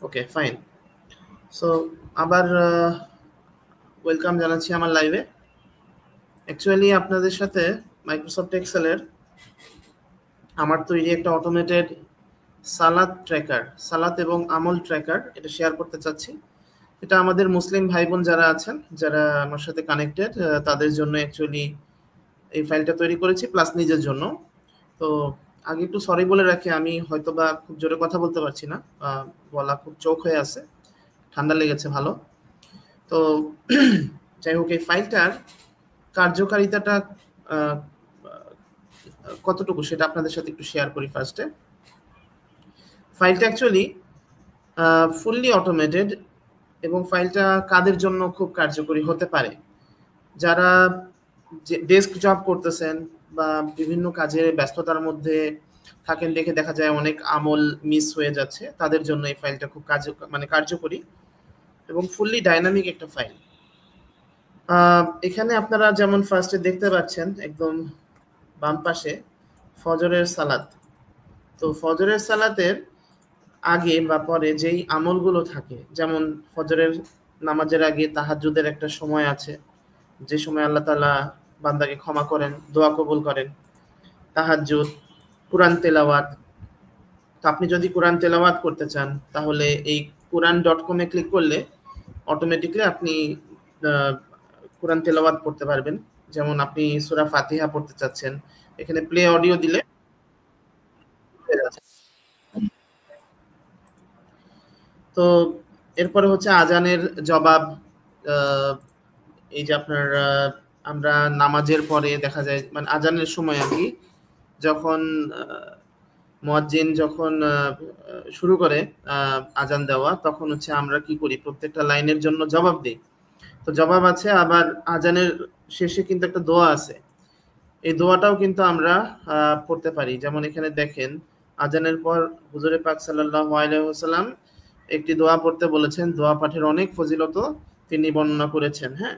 ওকে, fine. So আবার welcome জানাচ্ছি আমার লাইভে। অ্যাকচুয়ালি আপনাদের সাথে মাইক্রোসফট এক্সেলের আমার তৈরি একটা অটোমেটেড সালাত ট্র্যাকার, সালাত এবং আমল ট্র্যাকার এটা শেয়ার করতে চাচ্ছি। এটা আমাদের মুসলিম ভাই বোন যারা আছেন, যারা আমার সাথে কানেক্টেড, তাদের জন্য অ্যাকচুয়ালি এই ফাইলটা তৈরি করেছি, প্লাস নিজের জন্য। তো আগে একটু সরি বলে রাখি, আমি হয়তোবা খুব জোরে কথা বলতে পারছি না, গলা খুব চোখ হয়ে আছে, ঠান্ডা লেগেছে ভালো। তো যাই হোক, এই ফাইলটার কার্যকারিতাটা আহ, কতটুকু সেটা আপনাদের সাথে একটু শেয়ার করি ফার্স্টে। ফাইলটা অ্যাকচুয়ালি ফুললি অটোমেটেড এবং ফাইলটা কাদের জন্য খুব কার্যকরী হতে পারে, যারা ডেস্ক জব করতেছেন বা বিভিন্ন কাজের ব্যস্ততার মধ্যে থাকেন, দেখে দেখা যায় অনেক আমল মিস হয়ে যাচ্ছে, তাদের জন্য এই ফাইলটা খুব কার্যকরী এবং ফুললি ডাইনামিক একটা ফাইল। এখানে আপনারা যেমন ফার্স্টে দেখতে পাচ্ছেন একদম বাম পাশে ফজরের সালাত। তো ফজরের সালাতের আগে বা পরে যেই আমলগুলো থাকে, যেমন ফজরের নামাজের আগে তাহাজ্জুদের একটা সময় আছে, যে সময় আল্লাহ তাআলা বান্দাকে ক্ষমা করেন, দোয়া কবুল করেন। তাহাজ্জুদ, কোরআন তেলাওয়াত। তো আপনি যদি কোরআন তেলাওয়াত করতে চান তাহলে এই quran.com-এ ক্লিক করলে অটোমেটিকলি আপনি আহ, কোরআন তেলাওয়াত করতে পারবেন। যেমন আপনি সূরা ফাতিহা পড়তে চাচ্ছেন, এখানে প্লে অডিও দিলে হয়ে যাচ্ছে। তো এরপরে হচ্ছে আজানের জবাব। আহ, এই যে আপনার আমরা নামাজের পরে দেখা যায়, মানে আজানের সময় আর কি, যখন মুয়াজ্জিন যখন শুরু করে আজান দেওয়া, তখন হচ্ছে আমরা কি করি, প্রত্যেকটা লাইনের জন্য জবাব দিই। তো জবাব আছে, আবার আজানের শেষে কিন্তু একটা দোয়া আছে, এই দোয়াটাও কিন্তু আমরা পড়তে পারি। যেমন এখানে দেখেন, আজানের পর হুজুরে পাক সাল্লাল্লাহু আলাইহি ওয়াসাল্লাম একটি দোয়া পড়তে বলেছেন, দোয়া পাঠের অনেক ফজিলত তিনি বর্ণনা করেছেন। হ্যাঁ,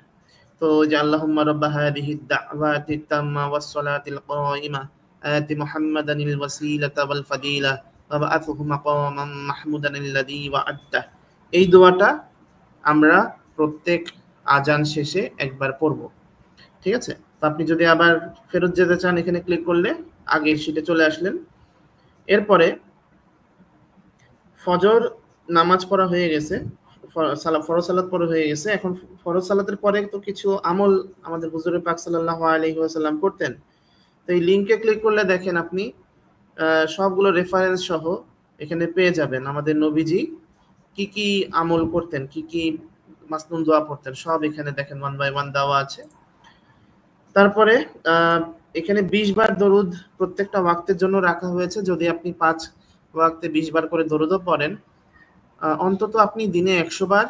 তো ওই যে আল্লাহুম্মা রাব্বা হাদিহিদ দাওয়াতিত তাম্মা ওয়াস সালাতিল কায়িমা আতি মুহাম্মাদানিল ওয়াসিলাতা ওয়াল ফাদিলা ওয়া বাআথহু মাকামান মাহমুদান আল্লাযী ওয়া'আদতা। এই দোয়াটা আমরা প্রত্যেক আজান শেষে একবার পড়ব। ঠিক আছে? তো আপনি যদি আবার ফেরত যেতে চান, এখানে ক্লিক করলে আগের শীটে চলে আসলেন। এরপরে ফজর নামাজ পড়া হয়ে গেছে, ফরজ সালাত পড়া হয়ে গেছে। এখন ফরজ সালাতের পরে তো কিছু আমল আমাদের হুজুরে পাক সাল্লাল্লাহু আলাইহি ওয়াসাল্লাম করতেন। তো এই লিংকে ক্লিক করলে দেখেন আপনি সবগুলো রেফারেন্স সহ এখানে পেয়ে যাবেন আমাদের নবীজি কি কি আমল করতেন, কি কি মাসনুন দোয়া পড়তেন, সব এখানে দেখেন ওয়ান বাই ওয়ান দেওয়া আছে। তারপরে এখানে 20 বার দরুদ প্রত্যেকটা ওয়াক্তের জন্য রাখা হয়েছে। যদি আপনি 5 ওয়াক্তে 20 বার করে দরুদও পড়েন, অন্তত আপনি দিনে 100 বার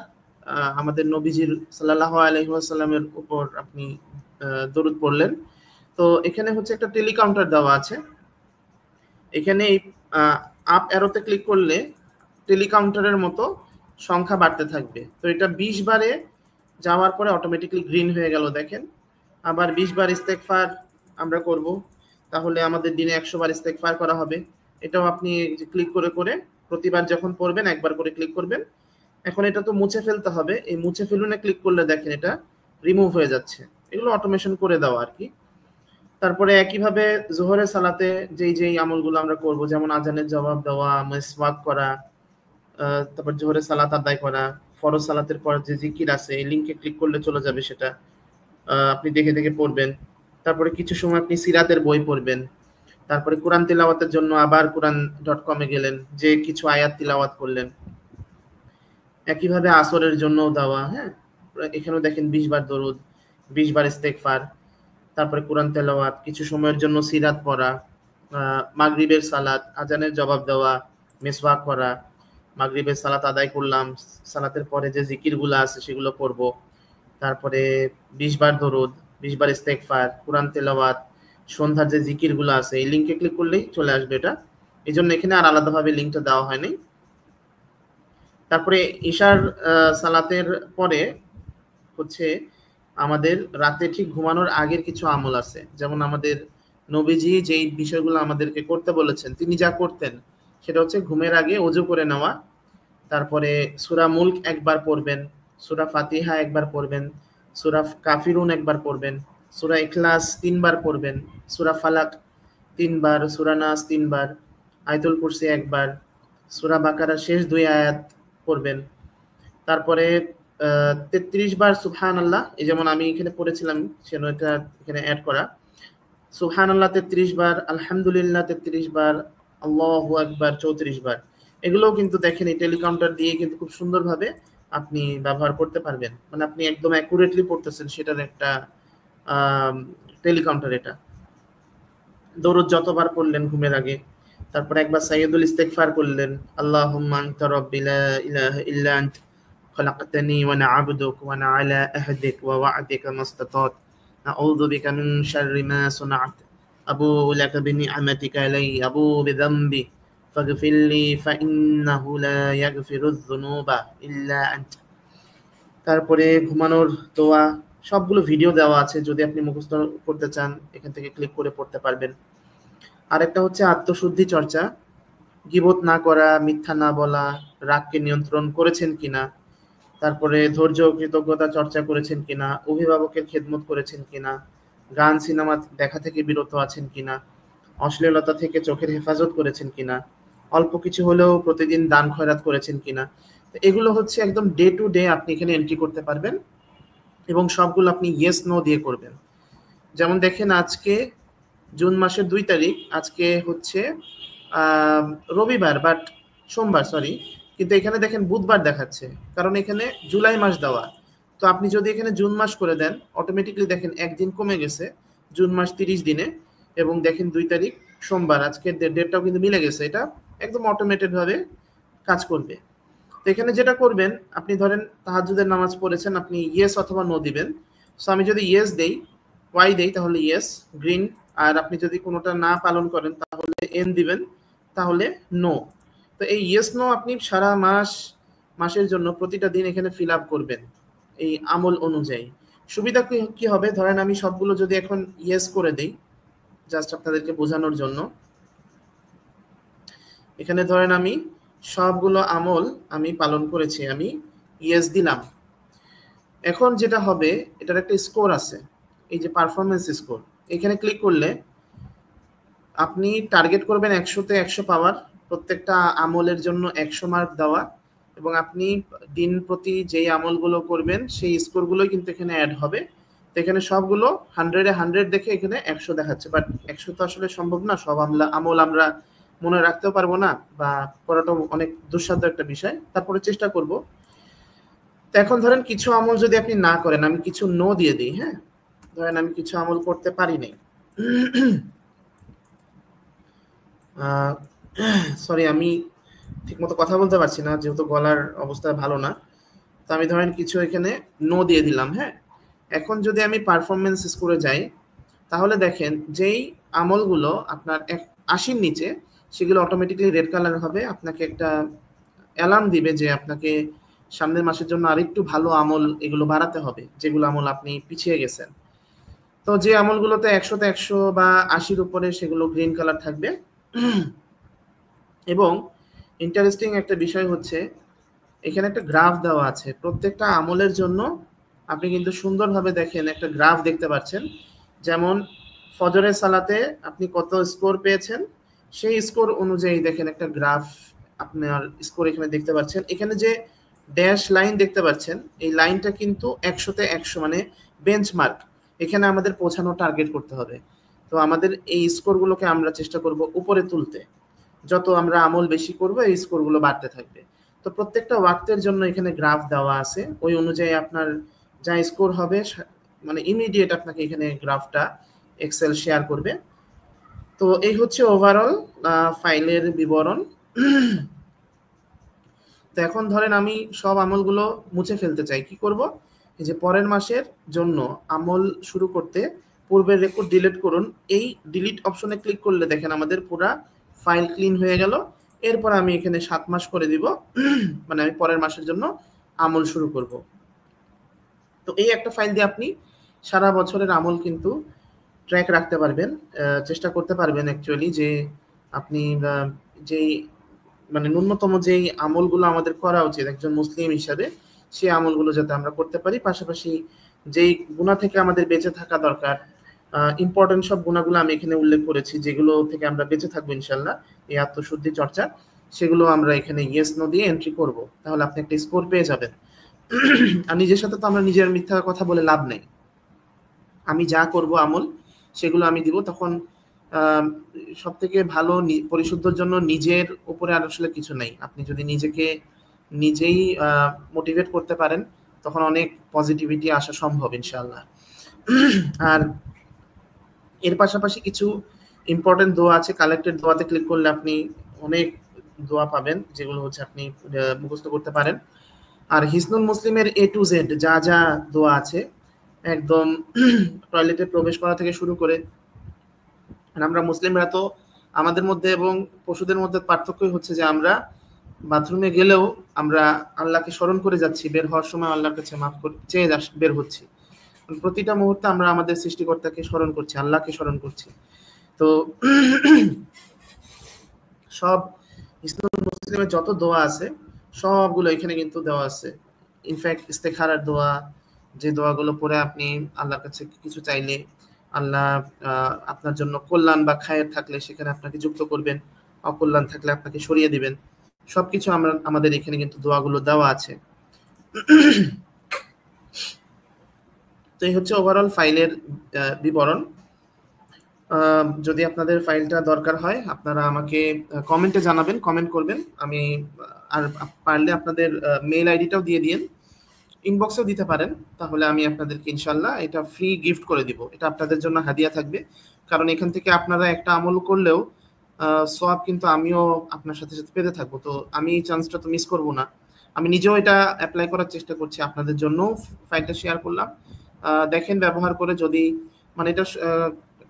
আমাদের নবীজির সাল্লাল্লাহু আলাইহি ওয়াসাল্লামের উপর আপনি দরুদ পড়লেন। তো এখানে হচ্ছে একটা টেলিকাউন্টার দেওয়া আছে, এখানে এই আপ অ্যারোতে ক্লিক করলে টেলিকাউন্টারের মতো সংখ্যা বাড়তে থাকবে। তো এটা 20 বারে যাওয়ার পরে অটোমেটিকলি গ্রিন হয়ে গেল দেখেন। আবার 20 বার ইস্তেগফার আমরা করব, তাহলে আমাদের দিনে 100 বার ইস্তেগফার করা হবে। এটাও আপনি ক্লিক করে করে প্রতিবার যখন পড়বেন একবার করে ক্লিক করবেন। এখন এটা তো মুছে ফেলতে হবে, এই মুছে ফেলুনে ক্লিক করলে দেখেন এটা রিমুভ হয়ে যাচ্ছে। এগুলো অটোমেশন করে দেওয়া আর কি। তারপরে একইভাবে জোহরের সালাতে যেই আমলগুলো আমরা করব, যেমন আজানের জবাব দেওয়া, মিসওয়াক করা, তারপর জোহরের সালাত আদায় করা, ফরজ সালাতের পর যে জিকির আছে এই লিংকে ক্লিক করলে চলে যাবে, সেটা আপনি দেখে দেখে পড়বেন। তারপরে কিছু সময় আপনি সিরাতের বই পড়বেন। তারপরে কোরআন তিলাওয়াতের জন্য আবার quran.com-এ গেলেন, যে কিছু আয়াত তিলাওয়াত করলেন। একইভাবে আসরের জন্যও দেওয়া। হ্যাঁ, এখানেও দেখেন 20 বার দরুদ, 20 বার ইস্তেগফার, তারপরে কোরআন তেলাওয়াত, কিছু সময়ের জন্য সিরাত পড়া, মাগরিবের সালাত, আজানের জবাব দেওয়া, মিসওয়াক করা, মাগরিবের সালাত আদায় করলাম, সালাতের পরে যে জিকিরগুলো আছে সেগুলো করব। তারপরে 20 বার দরুদ, 20 বার ইস্তেগফার, কোরআন তেলাওয়াত, সন্ধ্যার যে জিকিরগুলো আছে এই লিংকে ক্লিক করলেই চলে আসবে এটা। এই জন্য এখানে আর আলাদাভাবে লিংকটা দেওয়া হয়নি। তারপরে ঈশার সালাতের পরে হচ্ছে আমাদের রাতে ঠিক ঘুমানোর আগের কিছু আমল আছে। যেমন আমাদের নবীজি যেই বিষয়গুলো আমাদেরকে করতে বলেছেন, তিনি যা করতেন সেটা হচ্ছে ঘুমের আগে ওযু করে নেওয়া, তারপরে সূরা মুলক একবার পড়বেন, সূরা ফাতিহা একবার পড়বেন, সূরা কাফিরুন একবার পড়বেন, সূরা ইখলাস ৩ বার পড়বেন, সূরা ফালাক ৩ বার, সূরা নাস ৩ বার, আয়াতুল কুরসি একবার, সূরা বাকারার শেষ ২ আয়াত পড়বেন। তারপরে ৩৩ বার সুবহানাল্লাহ, এই যেমন আমি এখানে পড়েছিলাম সেজন্য এটা এখানে এড করা। সুবহানাল্লাহ ৩৩ বার, আলহামদুলিল্লাহ ৩৩ বার, আল্লাহু আকবার ৩৪ বার। এগুলোও কিন্তু দেখেন এই টেলিকাউন্টার দিয়ে কিন্তু খুব সুন্দরভাবে আপনি ব্যবহার করতে পারবেন। মানে আপনি একদম অ্যাকুরেটলি পড়তেছেন, সেটার একটা টেলিকাউন্টার এটা। দরুদ যতবার পড়লেন ঘুমের আগে, তারপর একবার সাইয়্যিদুল ইস্তিগফার করলেন, আল্লাহুম্মা আনতা রাব্বি লা ইলাহা ইল্লা আনতা খলাকতানি ওয়া আনা আবদুক ওয়া আনা আলা আহদিক ওয়া ওয়া'দিকা মাস্তাতাত আউযু বিকা মিন শাররি মা সানা'ত আবুউ লাকা বিনি'মাতিকা আলাইয়া আবুউ বিযামবি ফাগফিরলি ফাইন্নাহু লা ইয়াগফিরুয যুনুবা ইল্লা আনতা। তারপরে ঘুমানোর দোয়া, সবগুলো ভিডিও দেওয়া আছে, যদি আপনি মুখস্থ করতে চান এখান থেকে ক্লিক করে পড়তে পারবেন। আরেকটা হচ্ছে আত্মশুদ্ধি চর্চা, গীবত না করা, মিথ্যা না বলা, রাগকে নিয়ন্ত্রণ করেছেন কিনা, তারপরে ধৈর্য ও কৃতজ্ঞতা চর্চা করেছেন কিনা, অভিভাবকের খেদমত করেছেন কিনা, গান সিনেমা দেখা থেকে বিরত আছেন কিনা, অশ্লীলতা থেকে চোখের হেফাজত করেছেন কিনা, অল্প কিছু হলেও প্রতিদিন দান খয়রাত করেছেন কিনা। তো এগুলো হচ্ছে একদম ডে টু ডে আপনি এখানে এন্ট্রি করতে পারবেন এবং সবগুলো আপনি ইয়েস নো দিয়ে করবেন। যেমন দেখেন আজকে জুন মাসের ২ তারিখ, আজকে হচ্ছে রবিবার, বাট সোমবার সরি, কিন্তু এখানে দেখেন বুধবার দেখাচ্ছে, কারণ এখানে জুলাই মাস দেওয়া। তো আপনি যদি এখানে জুন মাস করে দেন, অটোমেটিকলি দেখেন একদিন কমে গেছে, জুন মাস ৩০ দিনে, এবং দেখেন ২ তারিখ সোমবার, আজকের ডেটটাও কিন্তু মিলে গেছে। এটা একদম অটোমেটেড ভাবে কাজ করবে। তো এখানে যেটা করবেন, আপনি ধরেন তাহাজ্জুদের নামাজ পড়েছেন, আপনি ইয়েস অথবা নো দিবেন। সো আমি যদি ইয়েস দেই, ওয়াই দেই, তাহলে ইয়েস গ্রিন, আর আপনি যদি কোনোটা না পালন করেন তাহলে এন দিবেন, তাহলে নো। তো এই ইয়েস নো আপনি সারা মাসের জন্য প্রতিটা দিন এখানে ফিল আপ করবেন এই আমল অনুযায়ী। সুবিধা কি হবে, ধরেন আমি সবগুলো যদি এখন ইয়েস করে দেই, জাস্ট আপনাদেরকে বোঝানোর জন্য, এখানে ধরেন আমি সবগুলো আমল আমি পালন করেছি, আমি ইয়েস দিলাম। এখন যেটা হবে, এটার একটা স্কোর আছে, এই যে পারফরমেন্স স্কোর, এখানে ক্লিক করলে আপনি টার্গেট করবেন ১০০-তে ১০০ পাওয়ার, প্রত্যেকটা আমলের জন্য ১০০ মার্ক দেওয়া, এবং আপনি দিন প্রতি যেই আমলগুলো করবেন সেই স্কোরগুলোই কিন্তু এখানে অ্যাড হবে। তো এখানে সবগুলো 100-এ 100 দেখে এখানে ১০০ দেখাচ্ছে, বাট ১০০ তো আসলে সম্ভব না, সব আমল আমরা মনে রাখতেও পারবো না, বা করাটাও অনেক দুঃসাধ্য একটা বিষয়, তারপরে চেষ্টা করব। তো এখন ধরেন কিছু আমল যদি আপনি না করেন, আমি কিছু নো দিয়ে দিই, হ্যাঁ, ধরেন আমি কিছু আমল করতে পারি নাই, সরি আমি ঠিকমতো কথা বলতে পারছি না যেহেতু গলার অবস্থা ভালো না। তো আমি ধরেন কিছু এখানে নো দিয়ে দিলাম, হ্যাঁ। এখন যদি আমি পারফরমেন্স স্কোরে যাই, তাহলে দেখেন যেই আমলগুলো আপনার ৮০-র নিচে, সেগুলো অটোমেটিকলি রেড কালার হবে, আপনাকে একটা অ্যালার্ম দিবে যে আপনাকে সামনের মাসের জন্য আরেকটু ভালো আমল এগুলো বাড়াতে হবে, যেগুলো আমল আপনি পিছিয়ে গেছেন। তো যে আমলগুলোতে ১০০-তে ১০০ বা ৮০-র উপরে, সেগুলো গ্রিন কালার থাকবে। এবং ইন্টারেস্টিং একটা বিষয় হচ্ছে, এখানে একটা গ্রাফ দেওয়া আছে প্রত্যেকটা আমলের জন্য, আপনি কিন্তু সুন্দরভাবে দেখেন একটা গ্রাফ দেখতে পাচ্ছেন। যেমন ফজরের সালাতে আপনি কত স্কোর পেয়েছেন, সেই স্কোর অনুযায়ী দেখেন একটা গ্রাফ আপনার স্কোর এখানে দেখতে পাচ্ছেন। এখানে যে ড্যাশ লাইন দেখতে পাচ্ছেন, এই লাইনটা কিন্তু ১০০-তে ১০০, মানে বেঞ্চমার্ক, এখানে আমাদের পৌঁছানো টার্গেট করতে হবে। তো আমাদের এই স্কোরগুলোকে আমরা চেষ্টা করব উপরে তুলতে, যত আমরা আমল বেশি করব এই স্কোরগুলো বাড়তে থাকবে। তো প্রত্যেকটা ওয়াক্তের জন্য এখানে গ্রাফ দেওয়া আছে, ওই অনুযায়ী আপনার যা স্কোর হবে, মানে ইমিডিয়েট আপনাকে এখানে গ্রাফটা এক্সেল শেয়ার করবে। তো এই হচ্ছে ওভারঅল ফাইলের বিবরণ। তো এখন ধরেন আমি সব আমলগুলো মুছে ফেলতে চাই, কি করব, এই যে পরের মাসের জন্য আমল শুরু করতে পূর্বের রেকর্ড ডিলিট করুন, এই ডিলিট অপশনে ক্লিক করলে দেখেন আমাদের পুরা ফাইল ক্লিন হয়ে গেল। এরপর আমি এখানে ৭ মাস করে দিব, মানে আমি পরের মাসের জন্য আমল শুরু করব। তো এই একটা ফাইল দিয়ে আপনি সারা বছরের আমল কিন্তু ট্র্যাক রাখতে পারবেন, চেষ্টা করতে পারবেন অ্যাকচুয়ালি যে আপনি যেই মানে ন্যূনতম যেই আমলগুলো আমাদের করা উচিত একজন মুসলিম হিসাবে, সেই আমলগুলো যাতে আমরা করতে পারি। পাশাপাশি যেই গুনাহ থেকে আমাদের বেঁচে থাকা দরকার, ইম্পর্টেন্ট সব গুণাগুলো আমি এখানে উল্লেখ করেছি, যেগুলো থেকে আমরা বেঁচে থাকবো ইনশাল্লাহ এই আত্মশুদ্ধি চর্চা, সেগুলো আমরা এখানে ইয়েস নো দিয়ে এন্ট্রি করব, তাহলে আপনি একটা স্কোর পেয়ে যাবেন। আর নিজের সাথে তো আমরা নিজের মিথ্যা কথা বলে লাভ নেই। আমি যা করব আমল সেগুলো আমি দিব, তখন সব থেকে ভালো পরিশুদ্ধর জন্য নিজের উপরে আর আসলে কিছু নেই। আপনি যদি নিজেকে নিজেই মোটিভেট করতে পারেন, তখন অনেক পজিটিভিটি আসা সম্ভব ইনশাআল্লাহ। আর এর পাশাপাশি কিছু ইম্পর্টেন্ট দোয়া আছে, কালেক্টেড দোয়াতে ক্লিক করলে আপনি অনেক দোয়া পাবেন, যেগুলো হচ্ছে আপনি মুখস্থ করতে পারেন। আর হিসনুল মুসলিমের A to Z যা যা দোয়া আছে, একদম টয়লেটে প্রবেশ করা থেকে শুরু করে, আমরা মুসলিমরা তো আমাদের মধ্যে এবং পশুদের মধ্যে পার্থক্যই হচ্ছে যে আমরা বাথরুমে গেলেও আমরা আল্লাহকে স্মরণ করে যাচ্ছি, বের হওয়ার সময় আল্লাহর কাছে মাফ করে চেয়ে বের হচ্ছি। প্রতিটা মুহূর্তে আমরা আমাদের সৃষ্টিকর্তাকে স্মরণ করছি, আল্লাহকে স্মরণ করছি। তো সব ইসলাম মুসলিমের যত দোয়া আছে সবগুলো এখানে কিন্তু দেওয়া আছে। ইনফ্যাক্ট ইস্তেখারার দোয়া, যে দোয়াগুলো পড়ে আপনি আল্লাহর কাছে কিছু চাইলে আল্লাহ আপনার জন্য কল্যাণ বা খায়ের থাকলে সেখানে আপনাকে যুক্ত করবেন, অকল্যাণ থাকলে আপনাকে সরিয়ে দিবেন। সবকিছু আমরা আমাদের এখানে কিন্তু দোয়াগুলো দেওয়া আছে। তো এই হচ্ছে ওভারঅল ফাইলের বিবরণ। যদি আপনাদের ফাইলটা দরকার হয় আপনারা আমাকে কমেন্টে জানাবেন, কমেন্ট করবেন। আমি আর পারলে আপনাদের মেইল আইডিটাও দিয়ে দিন, ইনবক্সেও দিতে পারেন, তাহলে আমি আপনাদেরকে ইনশাল্লাহ এটা ফ্রি গিফট করে দিব। এটা আপনাদের জন্য হাদিয়া থাকবে, কারণ এখান থেকে আপনারা একটা আমল করলেও সওয়াব কিন্তু আমিও আপনার সাথে সাথে পেতে থাকবো। তো আমি এই চান্সটা তো মিস করবো না। আমি নিজেও এটা অ্যাপ্লাই করার চেষ্টা করছি, আপনাদের জন্য ফাইলটা শেয়ার করলাম। দেখেন ব্যবহার করে, যদি মানে এটা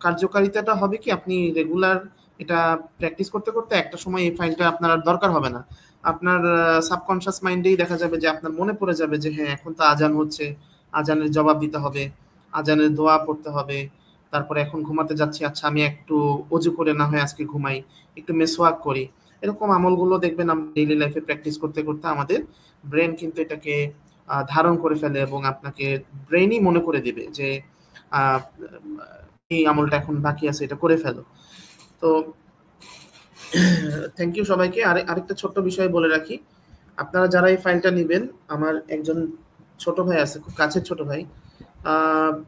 কার্যকারিতাটা হবে কি, আপনি রেগুলার এটা প্র্যাকটিস করতে করতে একটা সময় এই ফাইলটা আপনার আর দরকার হবে না। আপনার সাবকনশিয়াস মাইন্ডেই দেখা যাবে যে আপনার মনে পড়ে যাবে যে হ্যাঁ এখন তো আজান হচ্ছে, আজানের জবাব দিতে হবে, আজানের দোয়া পড়তে হবে, তারপরে এখন ঘুমাতে যাচ্ছি, আচ্ছা আমি একটু অজু করে না হয় আজকে ঘুমাই, একটু মেসওয়াক করি। এরকম আমলগুলো দেখবেন আমরা ডেইলি লাইফে প্র্যাকটিস করতে করতে আমাদের ব্রেন কিন্তু এটাকে ধারণ করে ফেলে এবং আপনাকে ব্রেনই মনে করে দিবে যে এই আমলটা এখন বাকি আছে, এটা করে ফেলো। তো থ্যাংক ইউ সবাইকে। আরেকটা ছোট্ট বিষয় বলে রাখি, আপনারা যারা এই ফাইলটা নেবেন, আমার একজন ছোট ভাই আছে, খুব কাছের ছোট ভাই,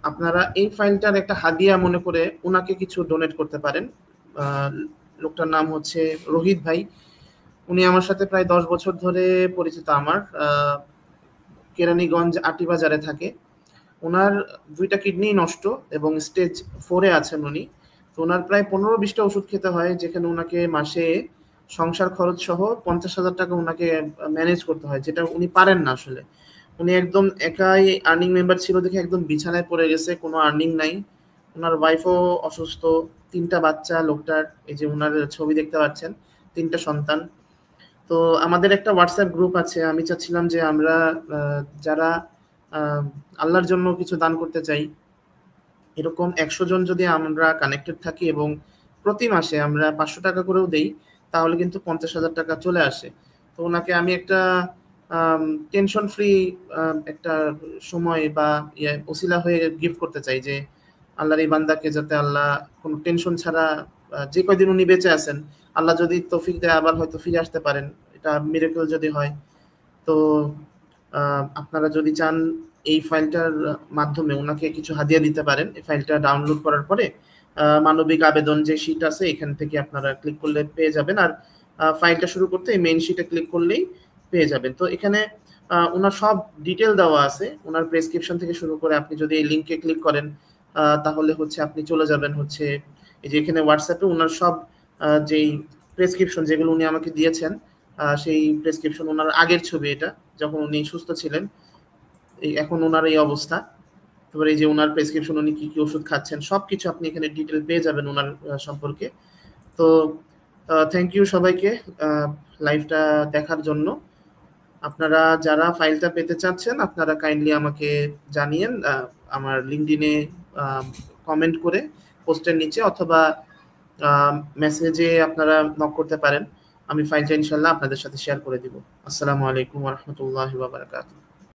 আপনারা এই ফাইলটার একটা হাদিয়া মনে করে ওনাকে কিছু ডোনেট করতে পারেন। লোকটার নাম হচ্ছে রোহিত ভাই। উনি আমার সাথে প্রায় 10 বছর ধরে পরিচিত আমার, কেরানীগঞ্জ আটিবাজারে থাকে। ওনার 2টা কিডনি নষ্ট এবং স্টেজ 4-এ আছেন উনি। তো ওনার প্রায় 15-20টা ওষুধ খেতে হয়, যেখানে ওনাকে মাসে সংসার খরচ সহ 50,000 টাকা ওনাকে ম্যানেজ করতে হয়, যেটা উনি পারেন না আসলে। উনি একদম একাই আর্নিং মেম্বার ছিল দেখে একদম বিছানায় পড়ে গেছে, কোনো আর্নিং নাই। ওনার ওয়াইফও অসুস্থ, 3টা বাচ্চা লোকটার, এই যে ওনার ছবি দেখতে পাচ্ছেন, 3টা সন্তান। তো আমাদের একটা হোয়াটসঅ্যাপ গ্রুপ আছে, আমি চাচ্ছিলাম যে আমরা যারা আল্লাহর জন্য কিছু দান করতে চাই, এরকম 100 জন যদি আমরা কানেক্টেড থাকি এবং প্রতি মাসে আমরা 500 টাকা করেও দেই, তাহলে কিন্তু 50,000 টাকা চলে আসে। তো ওনাকে আমি একটা টেনশন ফ্রি একটা সময় বা ওসিলা হয়ে গিফট করতে চাই, যে আল্লাহর এই বান্দাকে যাতে আল্লাহ কোনো টেনশন ছাড়া যে কয়দিন উনি বেঁচে আছেন, আল্লাহ যদি তৌফিক দেয় আবার হয়তো ফিরে আসতে পারেন, এটা মিরাকল যদি হয়। তো আপনারা যদি চান এই ফাইলটার মাধ্যমে ওনাকে কিছু হাদিয়া দিতে পারেন। এই ফাইলটা ডাউনলোড করার পরে মানবিক আবেদন যে শীট আছে এখান থেকে আপনারা ক্লিক করলে পেয়ে যাবেন। আর ফাইলটা শুরু করতে এই মেইন শীটে ক্লিক করলেই পেয়ে যাবেন। তো এখানে ওনার সব ডিটেল দেওয়া আছে, ওনার প্রেসক্রিপশন থেকে শুরু করে আপনি যদি এই লিঙ্কে ক্লিক করেন তাহলে হচ্ছে আপনি চলে যাবেন হচ্ছে এই যে এখানে হোয়াটসঅ্যাপে ওনার সব যেই প্রেসক্রিপশন যেগুলো উনি আমাকে দিয়েছেন, সেই প্রেসক্রিপশন, ওনার আগের ছবি এটা যখন উনি সুস্থ ছিলেন, এখন ওনার এই অবস্থা, তারপরে এই যে ওনার প্রেসক্রিপশন, উনি কি কি ওষুধ খাচ্ছেন, সবকিছু আপনি এখানে ডিটেল পেয়ে যাবেন ওনার সম্পর্কে। তো থ্যাংক ইউ সবাইকে লাইভটা দেখার জন্য। আপনারা যারা ফাইলটা পেতে চাচ্ছেন আপনারা কাইন্ডলি আমাকে জানিয়েন আমার লিঙ্কডইনে কমেন্ট করে পোস্টের নিচে, অথবা মেসেজে আপনারা নক করতে পারেন। আমি ফাইলটা ইনশাআল্লাহ আপনাদের সাথে শেয়ার করে দিব। আসসালামু আলাইকুম ওয়া রাহমাতুল্লাহি ওয়া বারাকাতুহু।